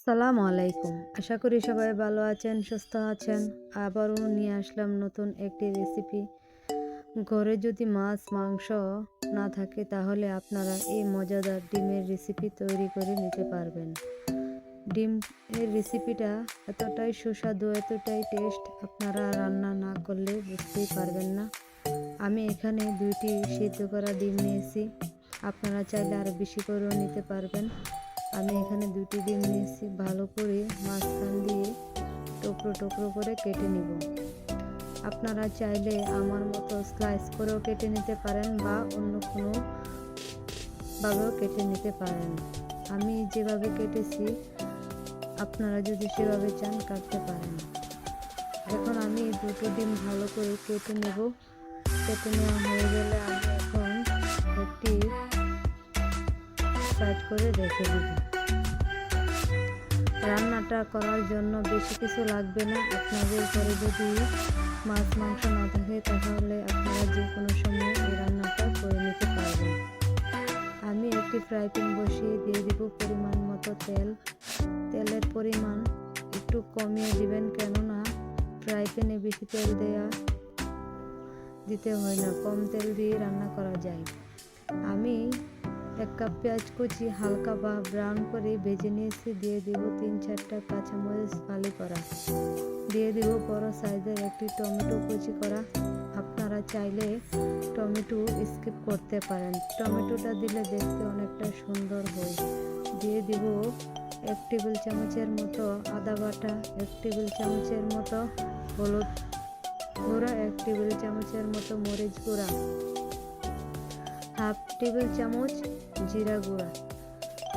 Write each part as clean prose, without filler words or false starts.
আসসালামু আলাইকুম। আশা করি সবাই ভালো আছেন, সুস্থ আছেন। আবারও নিয়ে আসলাম নতুন একটি রেসিপি। ঘরে যদি মাছ মাংস না থাকে তাহলে আপনারা এই মজাদার ডিমের রেসিপি তৈরি করে নিতে পারবেন। ডিমের রেসিপিটা এতটাই সুস্বাদু, এতটাই টেস্ট, আপনারা রান্না না করলে বুঝতেই পারবেন না। আমি এখানে 2টি সিদ্ধ করা ডিম নিয়েছি। আপনারা চাইলে আরও বেশি করেও নিতে পারবেন। আমি এখানে 2টি ডিম নিয়েছি। ভালো করে মাঝখান দিয়ে টুকরো টুকরো করে কেটে নিব। আপনারা চাইলে আমার মতো স্লাইস করেও কেটে নিতে পারেন বা অন্য কোনো ভাবেও কেটে নিতে পারেন। আমি যেভাবে কেটেছি আপনারা যদি সেভাবে চান কাটতে পারেন। এখন আমি 2টো ডিম ভালো করে কেটে নেব। কেটে নেওয়া হয়ে গেলে আমি এখন একটি সাইড করে রেখে দেব। রান্নাটা করার জন্য বেশি কিছু লাগবে না। আপনাদের ঘরে যদি মাছ মাংস না থাকে তাহলে আপনারা যে কোনো সময় এই রান্নাটা করে নিতে পারবেন। আমি একটি ফ্রাই প্যান বসিয়ে দিয়ে দিব পরিমাণ মতো তেল। তেলের পরিমাণ একটু কমিয়ে দিবেন, কেননা ফ্রাই প্যানে বেশি তেল দিতে হয় না, কম তেল দিয়ে রান্না করা যায়। আমি 1 কাপ পেঁয়াজ কুচি হালকা বা ব্রাউন করে ভেজে নিয়েছি। দিয়ে দিব 3-4টা কাঁচামরিচ ফালি করা। দিয়ে দিব বড় সাইজের একটি টমেটো কুচি করা। আপনারা চাইলে টমেটো স্কিপ করতে পারেন, টমেটোটা দিলে দেখতে অনেকটা সুন্দর হয়। দিয়ে দিব 1 টেবিল চামচের মতো আদা বাটা, 1 টেবিল চামচের মতো হলুদ গুঁড়া, 1 টেবিল চামচের মতো মরিচ গুঁড়া, 1/2 টেবিল চামচ জিরা গুঁড়া,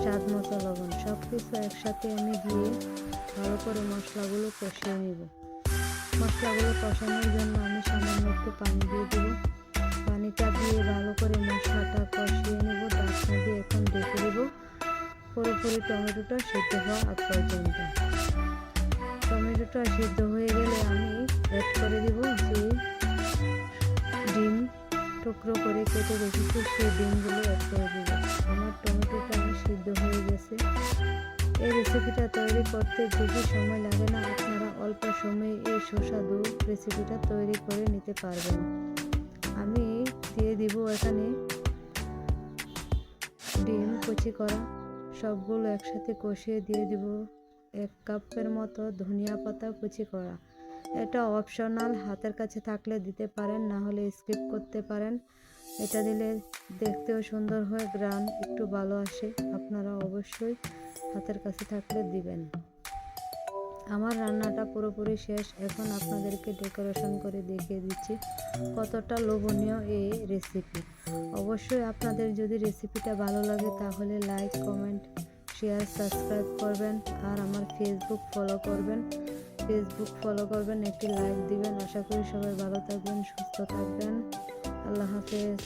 স্বাদ মতো লবণ। সব কিছু একসাথে আমি দিয়ে ভালো করে মশলাগুলো কষিয়ে নিব। মশলাগুলো কষানোর জন্য আমি সামান্য একটু পানি দিয়ে দেব। পানিটা দিয়ে ভালো করে মশলাটা কষিয়ে নেব। ঢাকনা দিয়ে এখন ঢেকে দেব পুরোপুরি টমেটোটা সিদ্ধ হওয়া আগ পর্যন্ত। টমেটোটা সিদ্ধ হয়ে গেলে আমি অ্যাড করে দেব যে ডিম টুকরো করে কেটে রেখেছি, সেই ডিমগুলো অ্যাড করে দেব। আমার টমেটোটা সিদ্ধ হয়ে গেছে। এই রেসিপিটা তৈরি করতে বেশি সময় লাগে না। আপনারা অল্প সময়ে এই সুস্বাদু রেসিপিটা তৈরি করে নিতে পারবেন। আমি দিয়ে দিব এখানে ডিম কুচি করা। সবগুলো একসাথে কষিয়ে দিয়ে দিব 1 কাপের মতো ধনিয়া পাতা কুচি করা। এটা অপশনাল, হাতের কাছে থাকলে দিতে পারেন, না হলে স্কিপ করতে পারেন। এটা দিলে দেখতেও সুন্দর হয়, গ্রান একটু ভালো আসে। আপনারা অবশ্যই হাতের কাছে থাকলে দিবেন। আমার রান্নাটা পুরোপুরি শেষ। এখন আপনাদেরকে ডেকোরেশন করে দেখিয়ে দিচ্ছি কতটা লোভনীয় এই রেসিপি। অবশ্যই আপনাদের যদি রেসিপিটা ভালো লাগে তাহলে লাইক, কমেন্ট, শেয়ার, সাবস্ক্রাইব করবেন। আর আমার ফেসবুক ফলো করবেন, একটি লাইক দিবেন। আশা করি সবাই ভালো থাকবেন, সুস্থ থাকবেন। আল্লাহ হাফেজ।